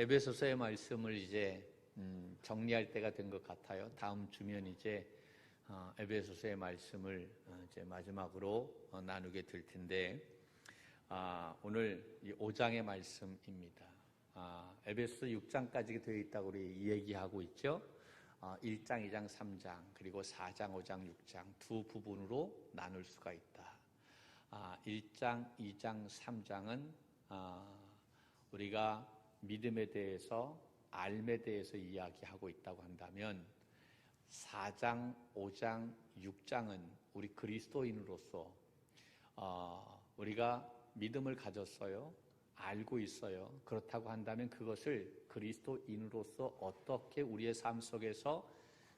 에베소서의 말씀을 이제 정리할 때가 된 것 같아요. 다음 주면 이제 에베소서의 말씀을 이제 마지막으로 나누게 될 텐데, 오늘 이 5장의 말씀입니다. 에베소서 6장까지 되어 있다고 우리 얘기하고 있죠. 1장, 2장, 3장, 그리고 4장, 5장, 6장 두 부분으로 나눌 수가 있다. 1장, 2장, 3장은 우리가 믿음에 대해서, 알에 대해서 이야기하고 있다고 한다면 4장, 5장, 6장은 우리 그리스도인으로서 우리가 믿음을 가졌어요. 알고 있어요. 그렇다고 한다면 그것을 그리스도인으로서 어떻게 우리의 삶 속에서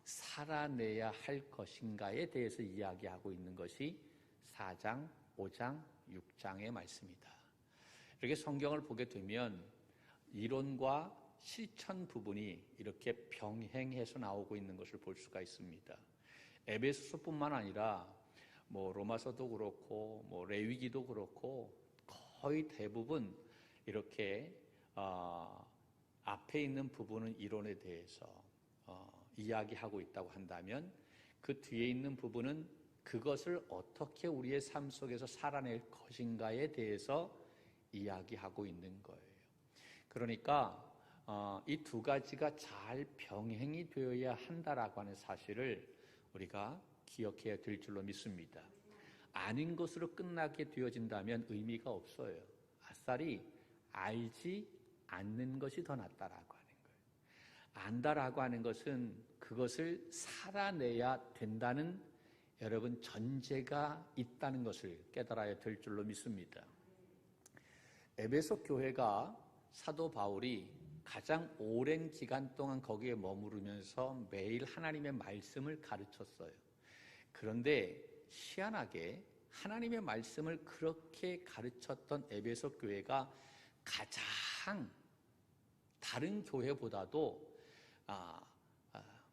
살아내야 할 것인가에 대해서 이야기하고 있는 것이 4장, 5장, 6장의 말씀이다. 이렇게 성경을 보게 되면 이론과 실천 부분이 이렇게 병행해서 나오고 있는 것을 볼 수가 있습니다. 에베소서뿐만 아니라 로마서도 그렇고 레위기도 그렇고 거의 대부분 이렇게 앞에 있는 부분은 이론에 대해서 이야기하고 있다고 한다면 그 뒤에 있는 부분은 그것을 어떻게 우리의 삶 속에서 살아낼 것인가에 대해서 이야기하고 있는 거예요. 그러니까 이 두 가지가 잘 병행이 되어야 한다라고 하는 사실을 우리가 기억해야 될 줄로 믿습니다. 아는 것으로 끝나게 되어진다면 의미가 없어요. 아싸리 알지 않는 것이 더 낫다라고 하는 거예요. 안다라고 하는 것은 그것을 살아내야 된다는 여러분 전제가 있다는 것을 깨달아야 될 줄로 믿습니다. 에베소 교회가 사도 바울이 가장 오랜 기간 동안 거기에 머무르면서 매일 하나님의 말씀을 가르쳤어요. 그런데 희한하게 하나님의 말씀을 그렇게 가르쳤던 에베소 교회가 가장 다른 교회보다도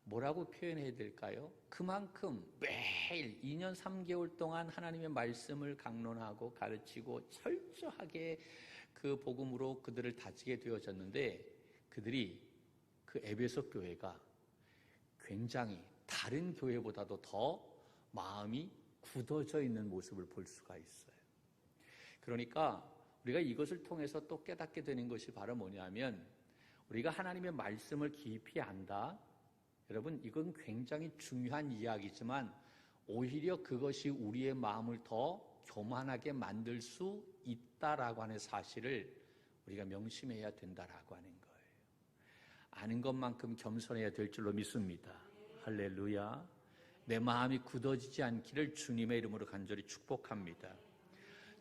뭐라고 표현해야 될까요? 그만큼 매일 2년 3개월 동안 하나님의 말씀을 강론하고 가르치고 철저하게 그 복음으로 그들을 다지게 되어졌는데 그들이 그 에베소 교회가 굉장히 다른 교회보다도 더 마음이 굳어져 있는 모습을 볼 수가 있어요. 그러니까 우리가 이것을 통해서 또 깨닫게 되는 것이 바로 뭐냐면 우리가 하나님의 말씀을 깊이 안다. 여러분 이건 굉장히 중요한 이야기지만 오히려 그것이 우리의 마음을 더 교만하게 만들 수 있다라고 하는 사실을 우리가 명심해야 된다라고 하는 거예요. 아는 것만큼 겸손해야 될 줄로 믿습니다. 할렐루야. 내 마음이 굳어지지 않기를 주님의 이름으로 간절히 축복합니다.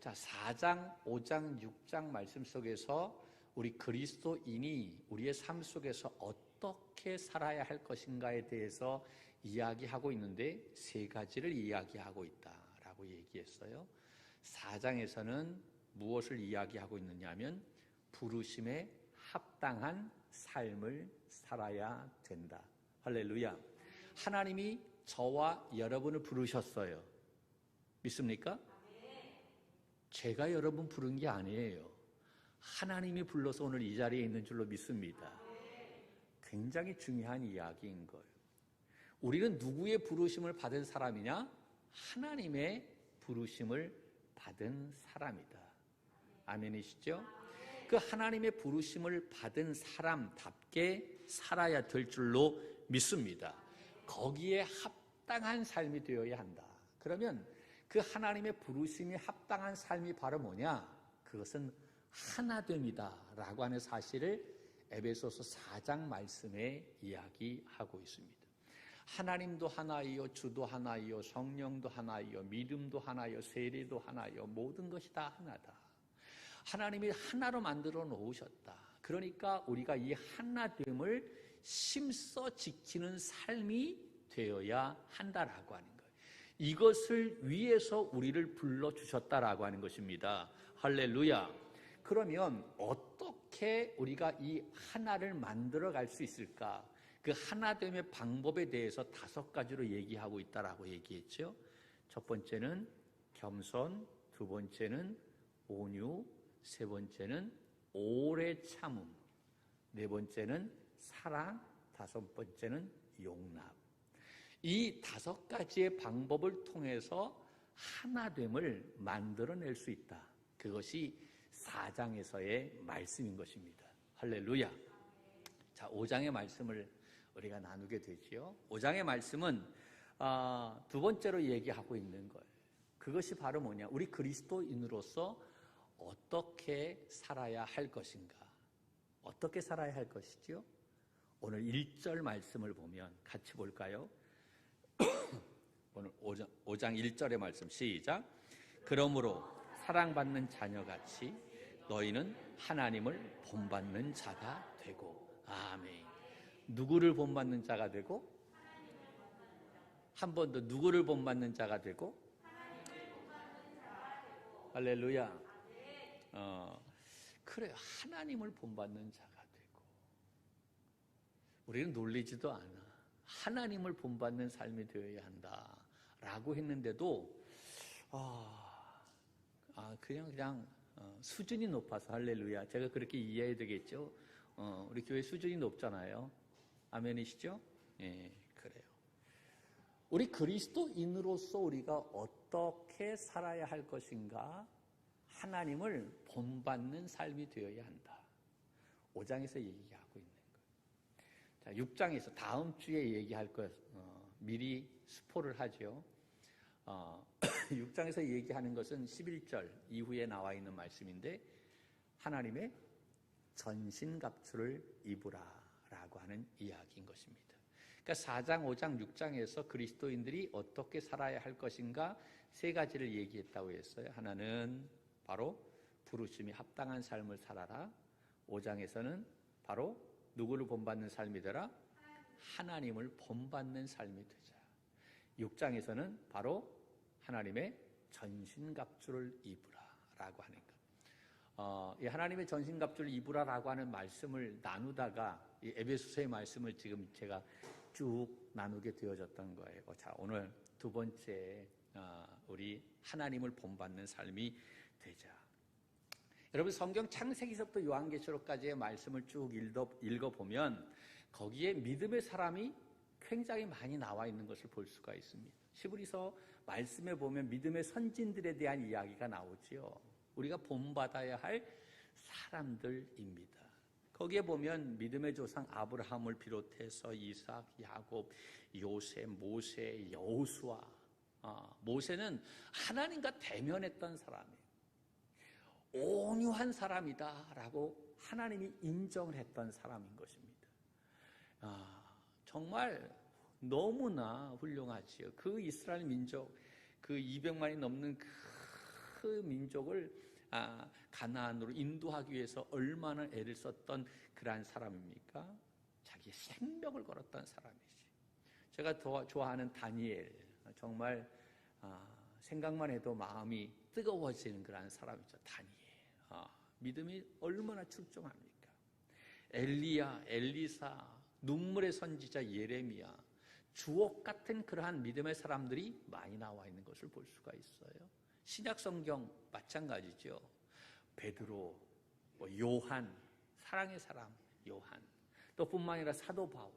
자, 4장, 5장, 6장 말씀 속에서 우리 그리스도인이 우리의 삶 속에서 어떻게 살아야 할 것인가에 대해서 이야기하고 있는데 세 가지를 이야기하고 있다라고 얘기했어요. 4장에서는 무엇을 이야기하고 있느냐 하면 부르심에 합당한 삶을 살아야 된다. 할렐루야. 하나님이 저와 여러분을 부르셨어요. 믿습니까? 제가 여러분 부른 게 아니에요. 하나님이 불러서 오늘 이 자리에 있는 줄로 믿습니다. 굉장히 중요한 이야기인 거예요. 우리는 누구의 부르심을 받은 사람이냐? 하나님의 부르심을 받은 사람이다. 아멘이시죠? 그 하나님의 부르심을 받은 사람답게 살아야 될 줄로 믿습니다. 거기에 합당한 삶이 되어야 한다. 그러면 그 하나님의 부르심이 합당한 삶이 바로 뭐냐? 그것은 하나됨이다 라고 하는 사실을 에베소서 4장 말씀에 이야기하고 있습니다. 하나님도 하나이요, 주도 하나이요, 성령도 하나이요, 믿음도 하나이요, 세례도 하나이요, 모든 것이 다 하나다. 하나님이 하나로 만들어 놓으셨다. 그러니까 우리가 이 하나됨을 심써 지키는 삶이 되어야 한다라고 하는 거예요. 이것을 위해서 우리를 불러주셨다라고 하는 것입니다. 할렐루야. 그러면 어떻게 우리가 이 하나를 만들어 갈 수 있을까? 그 하나됨의 방법에 대해서 5가지로 얘기하고 있다라고 얘기했죠. 첫 번째는 겸손, 두 번째는 온유, 세 번째는 오래 참음, 네 번째는 사랑, 다섯 번째는 용납. 이 다섯 가지의 방법을 통해서 하나됨을 만들어낼 수 있다. 그것이 4장에서의 말씀인 것입니다. 할렐루야. 자, 5장의 말씀을 우리가 나누게 되지요. 5장의 말씀은 두 번째로 얘기하고 있는 거예요. 그것이 바로 뭐냐? 우리 그리스도인으로서 어떻게 살아야 할 것인가? 어떻게 살아야 할 것이지요? 오늘 1절 말씀을 보면 같이 볼까요? 오늘 5장 1절의 말씀 시작. 그러므로 사랑받는 자녀같이 너희는 하나님을 본받는 자가 되고. 아멘. 누구를 본받는 자가 되고? 한 번 더, 누구를 본받는 자가 되고? 할렐루야. 그래요. 하나님을 본받는 자가 되고. 우리는 놀리지도 않아. 하나님을 본받는 삶이 되어야 한다라고 했는데도 그냥 수준이 높아서. 할렐루야. 제가 그렇게 이해해야 되겠죠? 우리 교회 수준이 높잖아요. 아멘이시죠? 예, 그래요. 우리 그리스도인으로서 우리가 어떻게 살아야 할 것인가? 하나님을 본받는 삶이 되어야 한다. 5장에서 얘기하고 있는 거예요. 자, 6장에서 다음 주에 얘기할 것 미리 스포를 하죠. 6장에서 얘기하는 것은 11절 이후에 나와 있는 말씀인데, 하나님의 전신갑주를 입으라라고 하는 이야기인 것입니다. 그러니까 4장, 5장, 6장에서 그리스도인들이 어떻게 살아야 할 것인가 세 가지를 얘기했다고 했어요. 하나는 바로 부르심이 합당한 삶을 살아라. 5장에서는 바로 누구를 본받는 삶이 되라? 하나님을 본받는 삶이 되자. 6장에서는 바로 하나님의 전신갑주를 입으라라고 하는 것. 이 하나님의 전신갑주를 입으라라고 하는 말씀을 나누다가 이 에베소서의 말씀을 지금 제가 쭉 나누게 되어졌던 거예요. 자, 오늘 두 번째 우리 하나님을 본받는 삶이 되자. 여러분, 성경 창세기서부터 요한계시록까지의 말씀을 쭉 읽어보면 거기에 믿음의 사람이 굉장히 많이 나와 있는 것을 볼 수가 있습니다. 시브리서 말씀에 보면 믿음의 선진들에 대한 이야기가 나오지요. 우리가 본받아야 할 사람들입니다. 거기에 보면 믿음의 조상 아브라함을 비롯해서 이삭, 야곱, 요셉, 모세, 여호수아. 모세는 하나님과 대면했던 사람이에요. 온유한 사람이다라고 하나님이 인정을 했던 사람인 것입니다. 정말 너무나 훌륭하지요. 그 이스라엘 민족, 그 200만이 넘는 그 민족을 가나안으로 인도하기 위해서 얼마나 애를 썼던 그러한 사람입니까? 자기 생명을 걸었던 사람이지. 제가 더 좋아하는 다니엘, 정말 생각만 해도 마음이 뜨거워지는 그러한 사람이죠. 다니엘. 믿음이 얼마나 출중합니까? 엘리야, 엘리사, 눈물의 선지자 예레미야, 주옥 같은 그러한 믿음의 사람들이 많이 나와 있는 것을 볼 수가 있어요. 신약 성경 마찬가지죠. 베드로, 요한, 사랑의 사람 요한, 또 뿐만 아니라 사도 바울,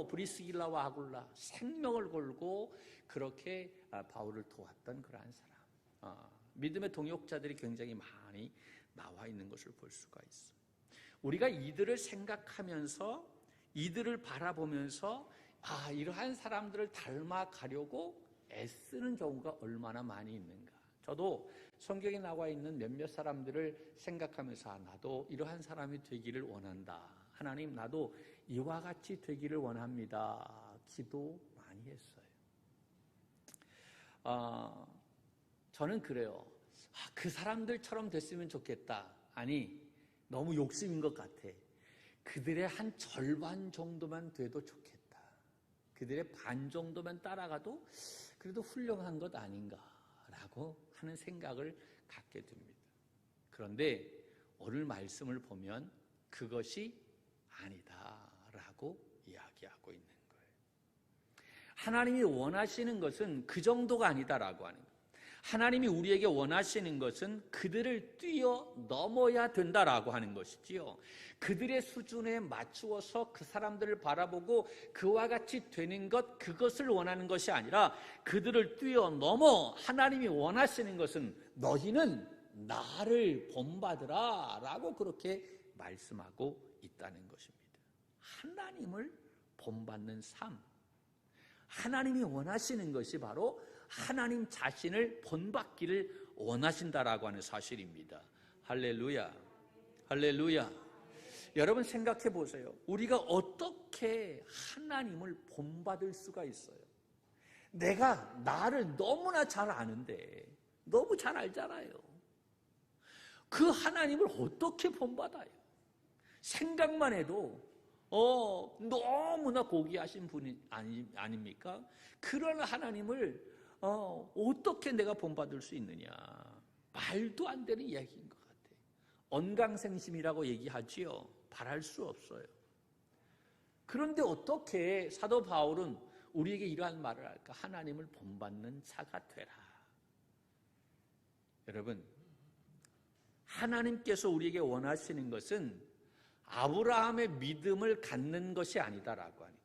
브리스길라와 아굴라, 생명을 걸고 그렇게 바울을 도왔던 그러한 사람, 믿음의 동역자들이 굉장히 많이 나와 있는 것을 볼 수가 있어요. 우리가 이들을 생각하면서, 이들을 바라보면서 이러한 사람들을 닮아가려고 애쓰는 경우가 얼마나 많이 있는가. 저도 성경에 나와 있는 몇몇 사람들을 생각하면서 나도 이러한 사람이 되기를 원한다. 하나님, 나도 이와 같이 되기를 원합니다. 기도 많이 했어요. 저는 그래요. 그 사람들처럼 됐으면 좋겠다. 아니, 너무 욕심인 것 같아. 그들의 한 절반 정도만 돼도 좋겠다. 그들의 반 정도만 따라가도 그래도 훌륭한 것 아닌가라고 하는 생각을 갖게 됩니다. 그런데 오늘 말씀을 보면 그것이 아니다라고 이야기하고 있는 거예요. 하나님이 원하시는 것은 그 정도가 아니다라고 하는 거예요. 하나님이 우리에게 원하시는 것은 그들을 뛰어넘어야 된다라고 하는 것이지요. 그들의 수준에 맞추어서 그 사람들을 바라보고 그와 같이 되는 것, 그것을 원하는 것이 아니라 그들을 뛰어넘어 하나님이 원하시는 것은 너희는 나를 본받으라 라고 그렇게 말씀하고 있다는 것입니다. 하나님을 본받는 삶, 하나님이 원하시는 것이 바로 하나님 자신을 본받기를 원하신다라고 하는 사실입니다. 할렐루야, 할렐루야. 여러분 생각해 보세요. 우리가 어떻게 하나님을 본받을 수가 있어요? 내가 나를 너무나 잘 아는데, 너무 잘 알잖아요. 그 하나님을 어떻게 본받아요? 생각만 해도 너무나 고귀하신 분이 아닙니까? 그런 하나님을 어떻게 내가 본받을 수 있느냐? 말도 안 되는 이야기인 것 같아요. 언강생심이라고 얘기하지요. 바랄 수 없어요. 그런데 어떻게 사도 바울은 우리에게 이러한 말을 할까? 하나님을 본받는 자가 되라. 여러분, 하나님께서 우리에게 원하시는 것은 아브라함의 믿음을 갖는 것이 아니다라고 하는,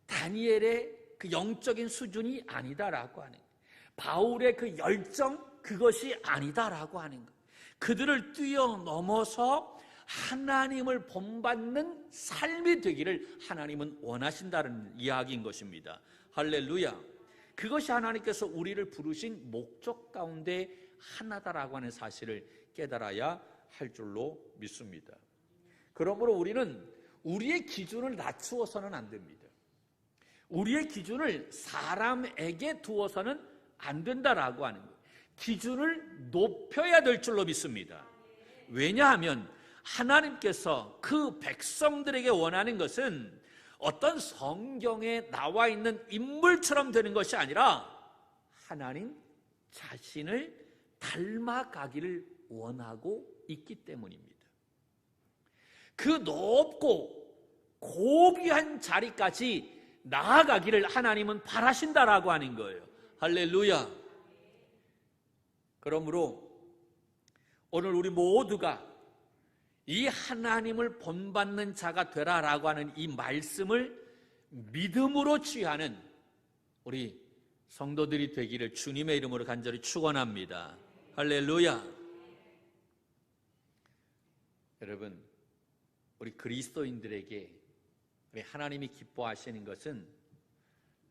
다니엘의 그 영적인 수준이 아니다라고 하는, 바울의 그 열정, 그것이 아니다라고 하는 것. 그들을 뛰어넘어서 하나님을 본받는 삶이 되기를 하나님은 원하신다는 이야기인 것입니다. 할렐루야. 그것이 하나님께서 우리를 부르신 목적 가운데 하나다라고 하는 사실을 깨달아야 할 줄로 믿습니다. 그러므로 우리는 우리의 기준을 낮추어서는 안 됩니다. 우리의 기준을 사람에게 두어서는 안 된다라고 하는 거예요. 기준을 높여야 될 줄로 믿습니다. 왜냐하면 하나님께서 그 백성들에게 원하는 것은 어떤 성경에 나와 있는 인물처럼 되는 것이 아니라 하나님 자신을 닮아가기를 원하고 있기 때문입니다. 그 높고 고귀한 자리까지 나아가기를 하나님은 바라신다라고 하는 거예요. 할렐루야. 그러므로 오늘 우리 모두가 이 하나님을 본받는 자가 되라라고 하는 이 말씀을 믿음으로 취하는 우리 성도들이 되기를 주님의 이름으로 간절히 축원합니다. 할렐루야. 여러분, 우리 그리스도인들에게 우리 하나님이 기뻐하시는 것은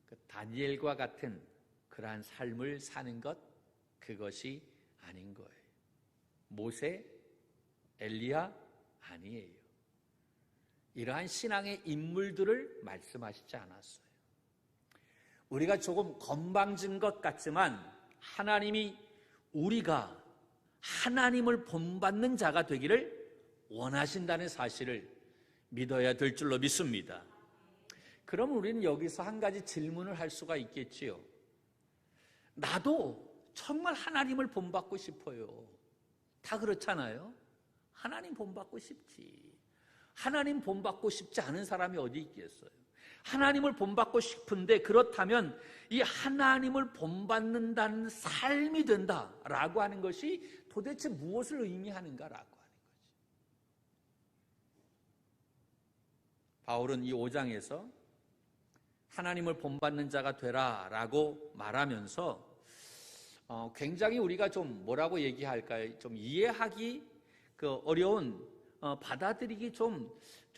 그 다니엘과 같은 그러한 삶을 사는 것, 그것이 아닌 거예요. 모세, 엘리야 아니에요. 이러한 신앙의 인물들을 말씀하시지 않았어요. 우리가 조금 건방진 것 같지만 하나님이 우리가 하나님을 본받는 자가 되기를 원하신다는 사실을 믿어야 될 줄로 믿습니다. 그럼 우리는 여기서 한 가지 질문을 할 수가 있겠지요. 나도 정말 하나님을 본받고 싶어요. 다 그렇잖아요. 하나님 본받고 싶지. 하나님 본받고 싶지 않은 사람이 어디 있겠어요. 하나님을 본받고 싶은데 그렇다면 이 하나님을 본받는다는 삶이 된다라고 하는 것이 도대체 무엇을 의미하는가라고 하는 거지. 바울은 이 5장에서 하나님을 본받는 자가 되라라고 말하면서 굉장히 우리가 좀 뭐라고 얘기할까요? 좀 이해하기 어려운, 받아들이기 좀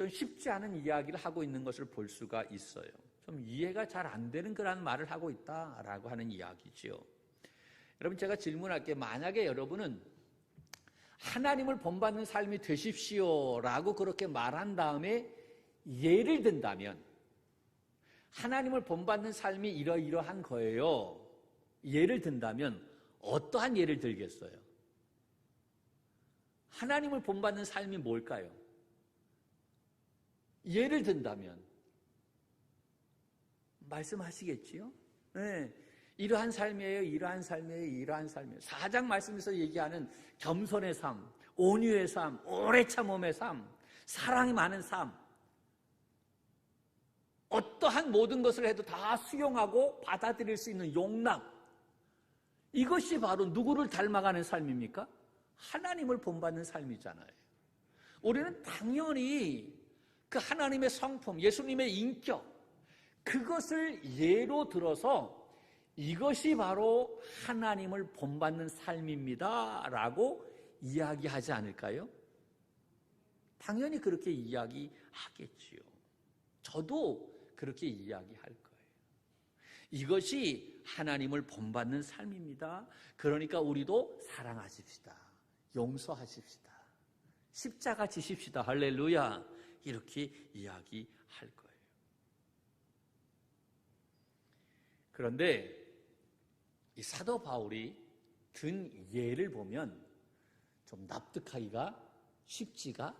쉽지 않은 이야기를 하고 있는 것을 볼 수가 있어요. 좀 이해가 잘 안 되는 그런 말을 하고 있다라고 하는 이야기지요. 여러분, 제가 질문할게요. 만약에 여러분은 하나님을 본받는 삶이 되십시오라고 그렇게 말한 다음에 예를 든다면, 하나님을 본받는 삶이 이러이러한 거예요. 예를 든다면 어떠한 예를 들겠어요? 하나님을 본받는 삶이 뭘까요? 예를 든다면 말씀하시겠지요? 네. 이러한 삶이에요, 이러한 삶이에요, 이러한 삶이에요. 4장 말씀에서 얘기하는 겸손의 삶, 온유의 삶, 오래 참음의 삶, 사랑이 많은 삶, 어떠한 모든 것을 해도 다 수용하고 받아들일 수 있는 용납, 이것이 바로 누구를 닮아가는 삶입니까? 하나님을 본받는 삶이잖아요. 우리는 당연히 그 하나님의 성품, 예수님의 인격, 그것을 예로 들어서 이것이 바로 하나님을 본받는 삶입니다 라고 이야기하지 않을까요? 당연히 그렇게 이야기하겠지요. 저도 그렇게 이야기할 거예요. 이것이 하나님을 본받는 삶입니다. 그러니까 우리도 사랑하십시다. 용서하십시다. 십자가 지십시다. 할렐루야. 이렇게 이야기할 거예요. 그런데 이 사도 바울이 든 예를 보면 좀 납득하기가 쉽지가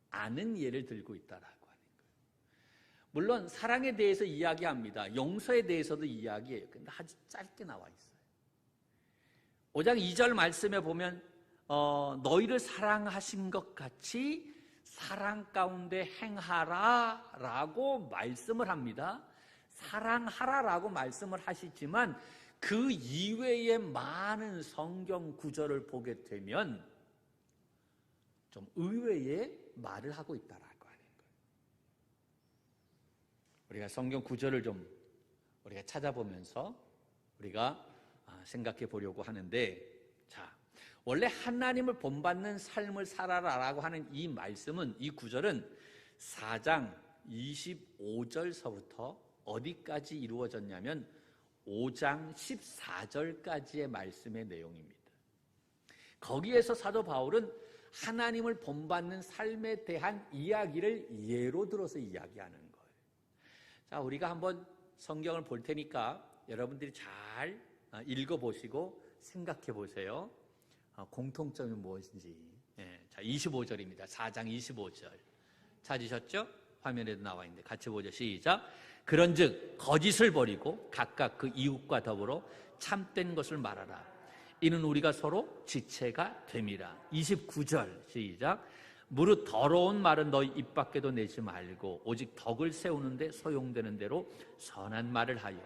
않은 예를 들고 있다라고 하는 거예요. 물론 사랑에 대해서 이야기합니다. 용서에 대해서도 이야기해요. 근데 아주 짧게 나와 있어요. 5장 2절 말씀에 보면 너희를 사랑하신 것 같이 사랑 가운데 행하라 라고 말씀을 합니다. 사랑하라라고 말씀을 하시지만 그 이외의 많은 성경 구절을 보게 되면 좀 의외의 말을 하고 있다라고 하는 거예요. 우리가 성경 구절을 좀 우리가 찾아보면서 우리가 생각해 보려고 하는데, 자, 원래 하나님을 본받는 삶을 살아라라고 하는 이 말씀은, 이 구절은 4장 25절서부터 어디까지 이루어졌냐면 5장 14절까지의 말씀의 내용입니다. 거기에서 사도 바울은 하나님을 본받는 삶에 대한 이야기를 예로 들어서 이야기하는 거예요. 자, 우리가 한번 성경을 볼 테니까 여러분들이 잘 읽어보시고 생각해 보세요. 공통점이 무엇인지. 자, 25절입니다. 4장 25절. 찾으셨죠? 화면에도 나와 있는데 같이 보죠. 시작. 그런즉 거짓을 버리고 각각 그 이웃과 더불어 참된 것을 말하라. 이는 우리가 서로 지체가 됨이라. 29절 시작. 무릇 더러운 말은 너희 입 밖에도 내지 말고 오직 덕을 세우는데 소용되는 대로 선한 말을 하여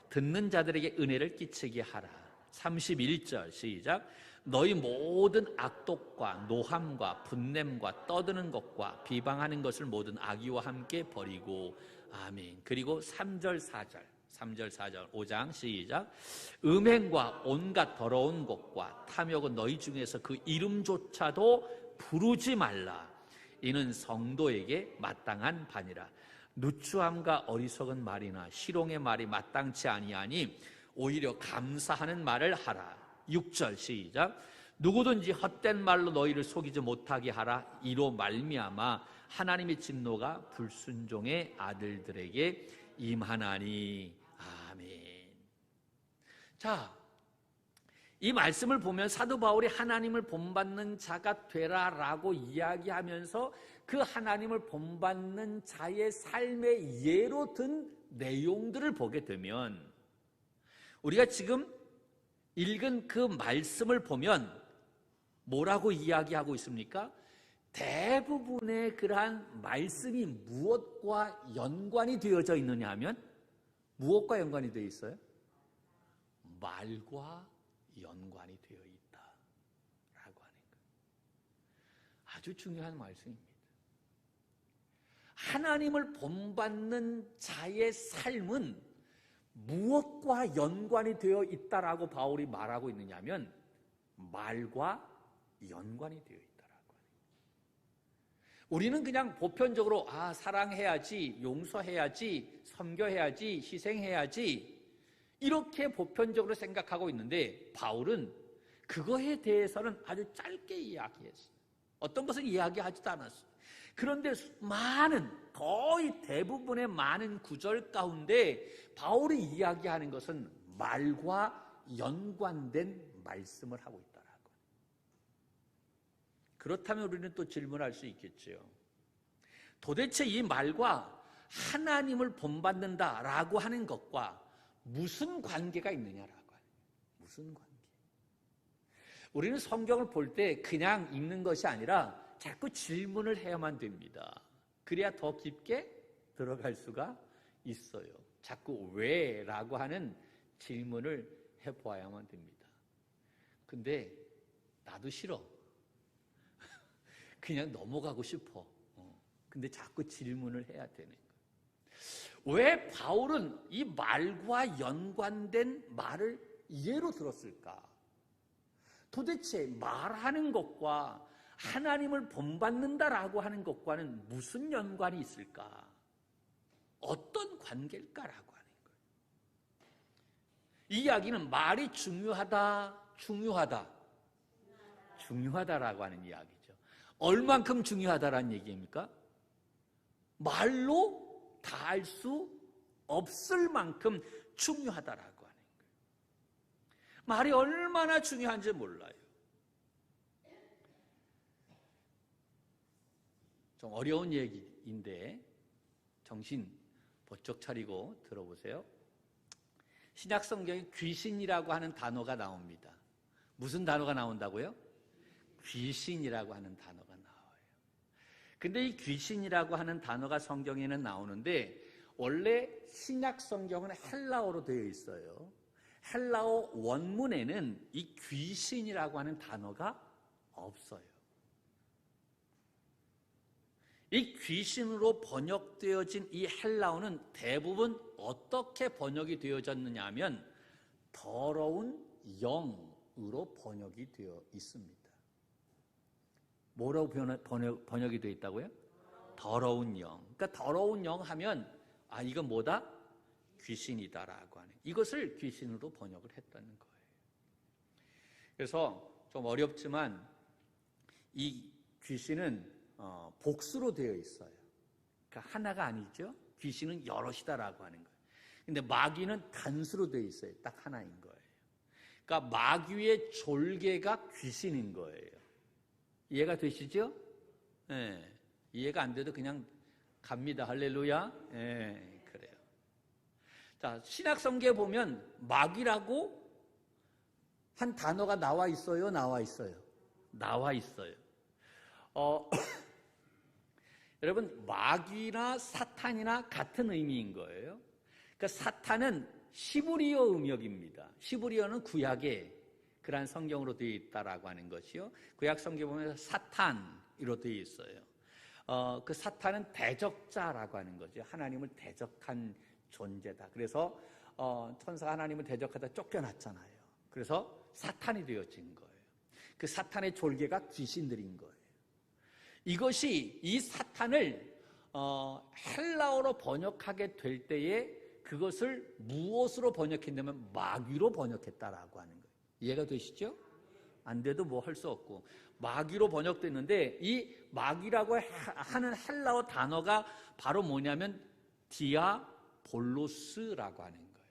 듣는 자들에게 은혜를 끼치게 하라. 31절 시작. 너희 모든 악독과 노함과 분냄과 떠드는 것과 비방하는 것을 모든 악의와 함께 버리고. 아멘. 그리고 3절 4절 5장 시작. 음행과 온갖 더러운 것과 탐욕은 너희 중에서 그 이름조차도 부르지 말라. 이는 성도에게 마땅한 바니라. 누추함과 어리석은 말이나 희롱의 말이 마땅치 아니하니 오히려 감사하는 말을 하라. 6절 시작. 누구든지 헛된 말로 너희를 속이지 못하게 하라. 이로 말미암아 하나님의 진노가 불순종의 아들들에게 임하나니. 아멘. 자, 이 말씀을 보면 사도 바울이 하나님을 본받는 자가 되라라고 이야기하면서 그 하나님을 본받는 자의 삶의 예로 든 내용들을 보게 되면 우리가 지금 읽은 그 말씀을 보면 뭐라고 이야기하고 있습니까? 대부분의 그러한 말씀이 무엇과 연관이 되어져 있느냐 하면 무엇과 연관이 되어 있어요? 말과 연관이 되어 있다라고 하는 거예요. 아주 중요한 말씀입니다. 하나님을 본받는 자의 삶은 무엇과 연관이 되어 있다라고 바울이 말하고 있느냐 하면 말과 연관이 되어 있다라고 하는 거예요. 우리는 그냥 보편적으로 사랑해야지, 용서해야지, 섬겨해야지, 희생해야지 이렇게 보편적으로 생각하고 있는데 바울은 그거에 대해서는 아주 짧게 이야기했어요. 어떤 것을 이야기하지도 않았어요. 그런데 거의 대부분의 많은 구절 가운데 바울이 이야기하는 것은 말과 연관된 말씀을 하고 있다라고. 그렇다면 우리는 또 질문할 수 있겠죠. 도대체 이 말과 하나님을 본받는다라고 하는 것과 무슨 관계가 있느냐라고 하는 거예요. 무슨 관계? 우리는 성경을 볼 때 그냥 읽는 것이 아니라 자꾸 질문을 해야만 됩니다. 그래야 더 깊게 들어갈 수가 있어요. 자꾸 왜라고 하는 질문을 해보아야만 됩니다. 근데 나도 싫어. 그냥 넘어가고 싶어. 근데 자꾸 질문을 해야 되는 거예요. 왜 바울은 이 말과 연관된 말을 예로 들었을까? 도대체 말하는 것과 하나님을 본받는다라고 하는 것과는 무슨 연관이 있을까? 어떤 관계일까라고 하는 거예요. 이 이야기는 말이 중요하다라고 하는 이야기죠. 얼만큼 중요하다라는 얘기입니까? 말로 다 알 수 없을 만큼 중요하다라고 하는 거예요. 말이 얼마나 중요한지 몰라요. 좀 어려운 얘기인데 정신 번쩍 차리고 들어보세요. 신약 성경에 귀신이라고 하는 단어가 나옵니다. 무슨 단어가 나온다고요? 귀신이라고 하는 단어가 나와요. 근데 이 귀신이라고 하는 단어가 성경에는 나오는데 원래 신약 성경은 헬라어로 되어 있어요. 헬라어 원문에는 이 귀신이라고 하는 단어가 없어요. 이 귀신으로 번역되어진 이 헬라어는 대부분 어떻게 번역이 되어졌느냐 하면 더러운 영으로 번역이 되어 있습니다. 뭐라고 번역이 되어 있다고요? 더러운 영. 그러니까 더러운 영 하면 이건 뭐다? 귀신이다라고 하는, 이것을 귀신으로 번역을 했다는 거예요. 그래서 좀 어렵지만 이 귀신은 복수로 되어 있어요. 그러니까 하나가 아니죠. 귀신은 여럿이다라고 하는 거예요. 근데 마귀는 단수로 되어 있어요. 딱 하나인 거예요. 그러니까 마귀의 졸개가 귀신인 거예요. 이해가 되시죠? 네. 이해가 안 돼도 그냥 갑니다. 할렐루야. 네, 그래요. 자, 신약 성경에 보면 마귀라고 한 단어가 나와 있어요? 나와 있어요? 나와 있어요. 여러분, 마귀나 사탄이나 같은 의미인 거예요. 그러니까 사탄은 시브리어 음역입니다. 시브리어는 구약에 그러한 성경으로 되어 있다라고 하는 것이요. 구약 성경 보면 사탄으로 되어 있어요. 그 사탄은 대적자라고 하는 거죠. 하나님을 대적한 존재다. 그래서 천사가 하나님을 대적하다 쫓겨났잖아요. 그래서 사탄이 되어진 거예요. 그 사탄의 졸개가 귀신들인 거예요. 이것이 이 사탄을 헬라어로 번역하게 될 때에 그것을 무엇으로 번역했냐면 마귀로 번역했다라고 하는 거예요. 이해가 되시죠? 안 돼도 뭐 할 수 없고 마귀로 번역됐는데 이 마귀라고 하는 헬라어 단어가 바로 뭐냐면 디아볼로스라고 하는 거예요.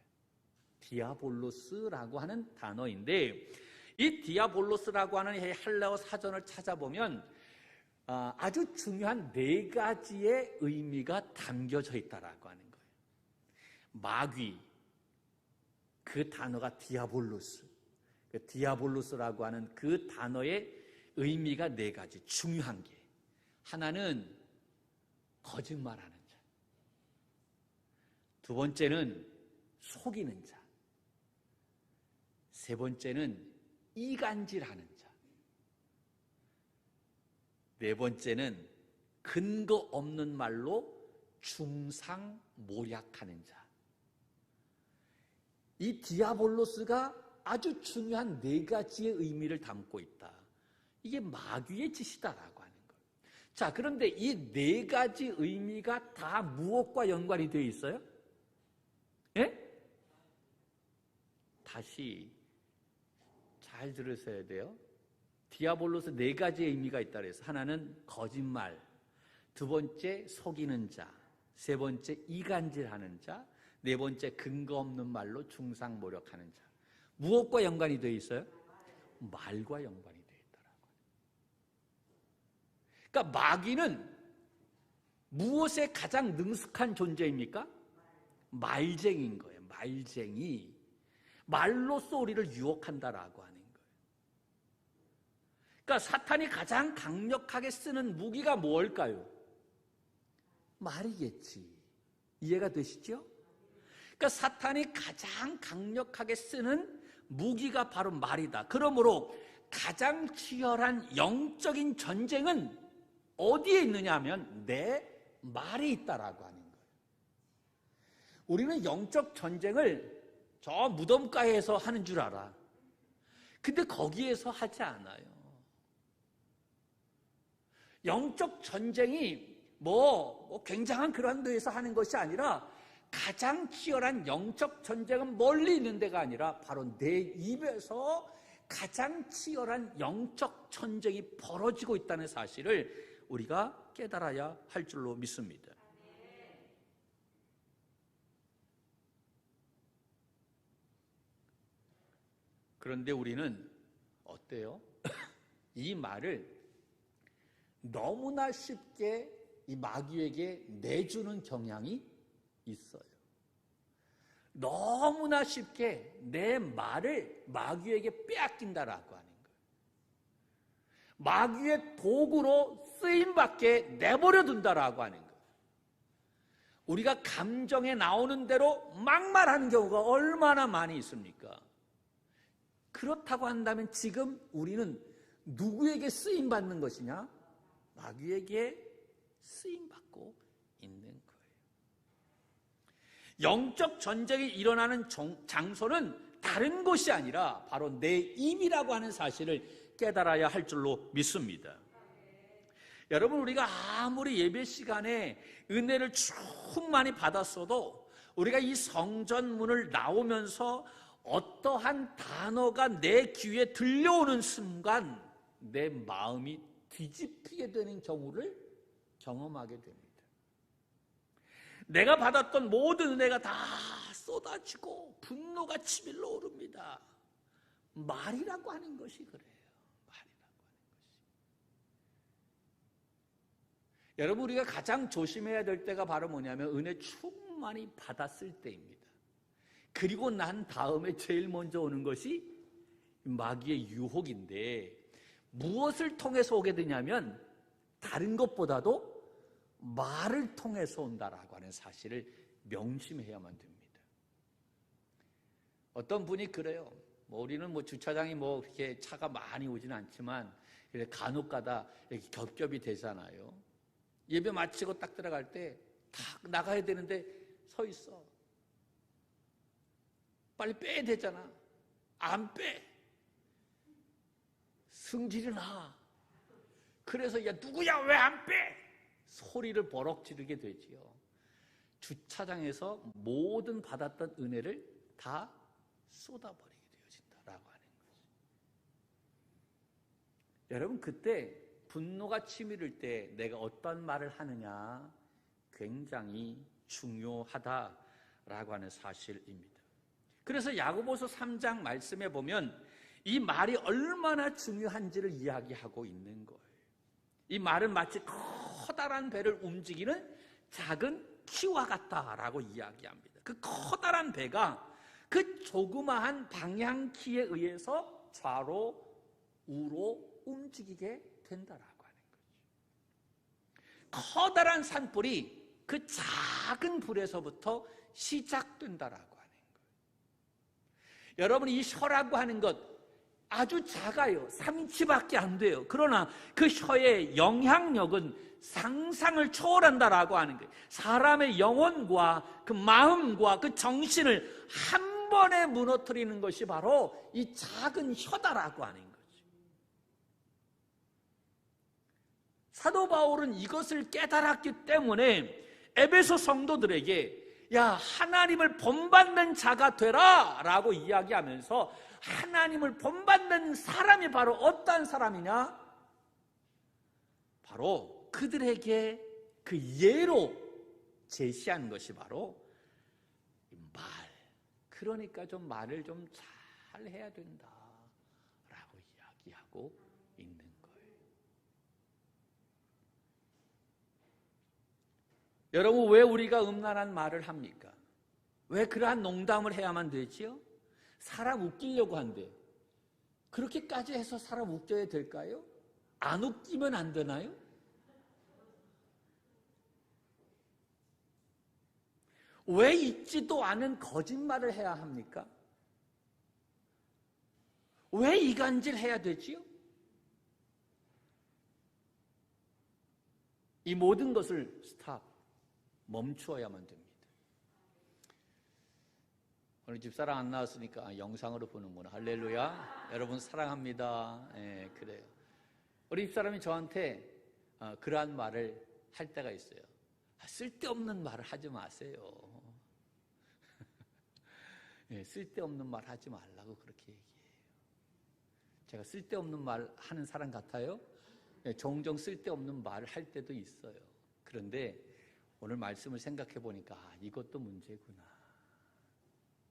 디아볼로스라고 하는 단어인데 이 디아볼로스라고 하는 헬라어 사전을 찾아보면 아주 중요한 4가지의 의미가 담겨져 있다라고 하는 거예요. 마귀, 그 단어가 디아볼로스. 디아볼로스라고 하는 그 단어의 의미가 4가지, 중요한 게. 하나는 거짓말하는 자. 두 번째는 속이는 자. 세 번째는 이간질하는 자. 네 번째는 근거 없는 말로 중상모략하는 자. 이 디아볼로스가 아주 중요한 4가지의 의미를 담고 있다. 이게 마귀의 짓이다라고 하는 거예요. 자, 그런데 이 4가지 의미가 다 무엇과 연관이 되어 있어요? 예? 다시 잘 들으셔야 돼요. 디아볼로스 4가지의 의미가 있다 그래서 하나는 거짓말, 두 번째 속이는 자, 세 번째 이간질하는 자, 네 번째 근거 없는 말로 중상모략하는 자. 무엇과 연관이 되어 있어요? 말과 연관이 되어 있더라고요. 그러니까 마귀는 무엇에 가장 능숙한 존재입니까? 말쟁이인 거예요. 말쟁이. 말로써 우리를 유혹한다라고 하는 거예요. 그러니까 사탄이 가장 강력하게 쓰는 무기가 뭘까요? 말이겠지. 이해가 되시죠? 그러니까 사탄이 가장 강력하게 쓰는 무기가 바로 말이다. 그러므로 가장 치열한 영적인 전쟁은 어디에 있느냐 하면 내 말에 있다라고 하는 거예요. 우리는 영적 전쟁을 저 무덤가에서 하는 줄 알아. 근데 거기에서 하지 않아요. 영적 전쟁이 뭐 굉장한 그런 데에서 하는 것이 아니라 가장 치열한 영적 전쟁은 멀리 있는 데가 아니라 바로 내 입에서 가장 치열한 영적 전쟁이 벌어지고 있다는 사실을 우리가 깨달아야 할 줄로 믿습니다. 그런데 우리는 어때요? 이 말을 너무나 쉽게 이 마귀에게 내주는 경향이 있어요. 너무나 쉽게 내 말을 마귀에게 빼앗긴다라고 하는 거예요. 마귀의 도구로 쓰임받게 내버려 둔다라고 하는 거예요. 우리가 감정에 나오는 대로 막말하는 경우가 얼마나 많이 있습니까? 그렇다고 한다면 지금 우리는 누구에게 쓰임받는 것이냐? 마귀에게 쓰임받고 있는 거예요. 영적 전쟁이 일어나는 장소는 다른 곳이 아니라 바로 내 입이라고 하는 사실을 깨달아야 할 줄로 믿습니다. 여러분, 우리가 아무리 예배 시간에 은혜를 충만히 받았어도 우리가 이 성전문을 나오면서 어떠한 단어가 내 귀에 들려오는 순간 내 마음이 뒤집히게 되는 경우를 경험하게 됩니다. 내가 받았던 모든 은혜가 다 쏟아지고 분노가 치밀러 오릅니다. 말이라고 하는 것이 그래요. 말이라고 하는 것이. 여러분, 우리가 가장 조심해야 될 때가 바로 뭐냐면 은혜 충만히 받았을 때입니다. 그리고 난 다음에 제일 먼저 오는 것이 마귀의 유혹인데, 무엇을 통해서 오게 되냐면 다른 것보다도 말을 통해서 온다라고 하는 사실을 명심해야만 됩니다. 어떤 분이 그래요. 우리는 주차장이 그렇게 차가 많이 오지는 않지만 간혹가다 이렇게 겹겹이 되잖아요. 예배 마치고 딱 들어갈 때 딱 나가야 되는데 서 있어. 빨리 빼야 되잖아. 안 빼. 승질이 나. 그래서 야, 누구야, 왜 안 빼? 소리를 버럭 지르게 되지요. 주차장에서 모든 받았던 은혜를 다 쏟아버리게 되어진다라고 하는 거죠. 여러분, 그때 분노가 치밀을 때 내가 어떤 말을 하느냐 굉장히 중요하다라고 하는 사실입니다. 그래서 야고보서 3장 말씀에 보면 이 말이 얼마나 중요한지를 이야기하고 있는 거예요. 이 말은 마치 커다란 배를 움직이는 작은 키와 같다라고 이야기합니다. 그 커다란 배가 그 조그마한 방향키에 의해서 좌로 우로 움직이게 된다라고 하는 거죠. 커다란 산불이 그 작은 불에서부터 시작된다라고 하는 거예요. 여러분, 이 혀라고 하는 것 아주 작아요. 3인치밖에 안 돼요. 그러나 그 혀의 영향력은 상상을 초월한다라고 하는 거예요. 사람의 영혼과 그 마음과 그 정신을 한 번에 무너뜨리는 것이 바로 이 작은 혀다라고 하는 거죠. 사도 바울은 이것을 깨달았기 때문에 에베소 성도들에게 야, 하나님을 본받는 자가 되라 라고 이야기하면서 하나님을 본받는 사람이 바로 어떤 사람이냐? 바로 그들에게 그 예로 제시한 것이 바로 말. 그러니까 좀 말을 좀 잘 해야 된다 라고 이야기하고 있는 거예요. 여러분, 왜 우리가 음란한 말을 합니까? 왜 그러한 농담을 해야만 되지요? 사람 웃기려고 한대. 그렇게까지 해서 사람 웃겨야 될까요? 안 웃기면 안 되나요? 왜 있지도 않은 거짓말을 해야 합니까? 왜 이간질 해야 되지요? 이 모든 것을 멈추어야만 됩니다. 오늘 집사람 안 나왔으니까 영상으로 보는구나. 할렐루야. 여러분 사랑합니다. 예, 그래요. 우리 집사람이 저한테 그러한 말을 할 때가 있어요. 쓸데없는 말을 하지 마세요. 예, 쓸데없는 말 하지 말라고 그렇게 얘기해요. 제가 쓸데없는 말 하는 사람 같아요? 예, 종종 쓸데없는 말을 할 때도 있어요. 그런데 오늘 말씀을 생각해 보니까 이것도 문제구나.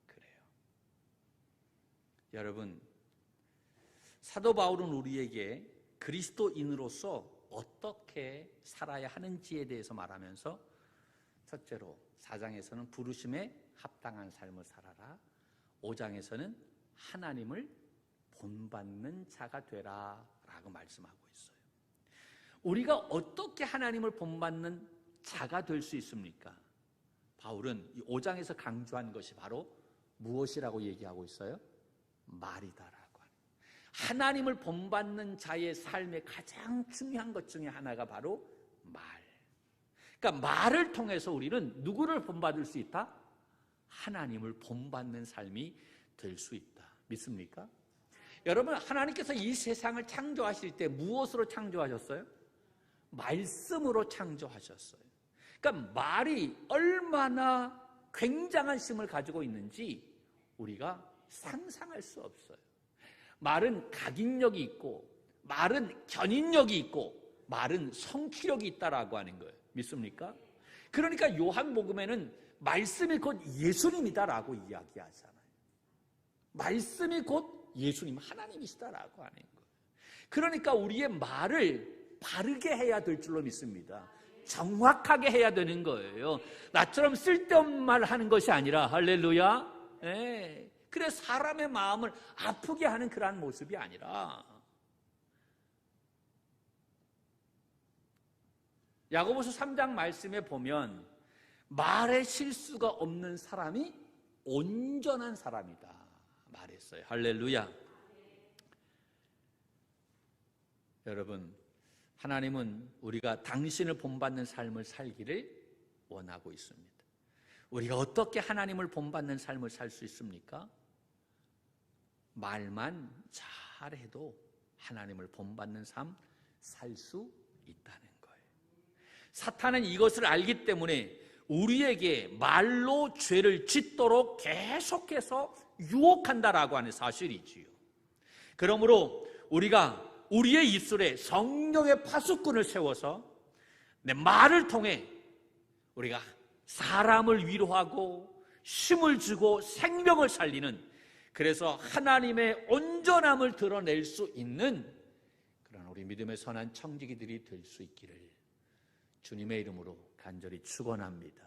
그래요. 여러분, 사도 바울은 우리에게 그리스도인으로서 어떻게 살아야 하는지에 대해서 말하면서 첫째로 4장에서는 부르심에 합당한 삶을 살아라. 5장에서는 하나님을 본받는 자가 되라 라고 말씀하고 있어요. 우리가 어떻게 하나님을 본받는 자가 될 수 있습니까? 바울은 이 5장에서 강조한 것이 바로 무엇이라고 얘기하고 있어요? 말이다라고 하는. 하나님을 본받는 자의 삶의 가장 중요한 것 중에 하나가 바로 말. 그러니까 말을 통해서 우리는 누구를 본받을 수 있다? 하나님을 본받는 삶이 될 수 있다. 믿습니까? 여러분, 하나님께서 이 세상을 창조하실 때 무엇으로 창조하셨어요? 말씀으로 창조하셨어요. 그러니까 말이 얼마나 굉장한 힘을 가지고 있는지 우리가 상상할 수 없어요. 말은 각인력이 있고, 말은 견인력이 있고, 말은 성취력이 있다라고 하는 거예요. 믿습니까? 그러니까 요한복음에는 말씀이 곧 예수님이다라고 이야기하잖아요. 말씀이 곧 예수님, 하나님이시다라고 하는 거예요. 그러니까 우리의 말을 바르게 해야 될 줄로 믿습니다. 정확하게 해야 되는 거예요. 나처럼 쓸데없는 말 하는 것이 아니라, 할렐루야. 예. 그래 사람의 마음을 아프게 하는 그러한 모습이 아니라, 야고보서 3장 말씀에 보면 말에 실수가 없는 사람이 온전한 사람이다 말했어요. 할렐루야. 여러분, 하나님은 우리가 당신을 본받는 삶을 살기를 원하고 있습니다. 우리가 어떻게 하나님을 본받는 삶을 살 수 있습니까? 말만 잘해도 하나님을 본받는 삶 살 수 있다는 거예요. 사탄은 이것을 알기 때문에 우리에게 말로 죄를 짓도록 계속해서 유혹한다라고 하는 사실이지요. 그러므로 우리가 우리의 입술에 성령의 파수꾼을 세워서 내 말을 통해 우리가 사람을 위로하고 힘을 주고 생명을 살리는, 그래서 하나님의 온전함을 드러낼 수 있는 그런 우리 믿음의 선한 청지기들이 될 수 있기를 주님의 이름으로 간절히 축원합니다.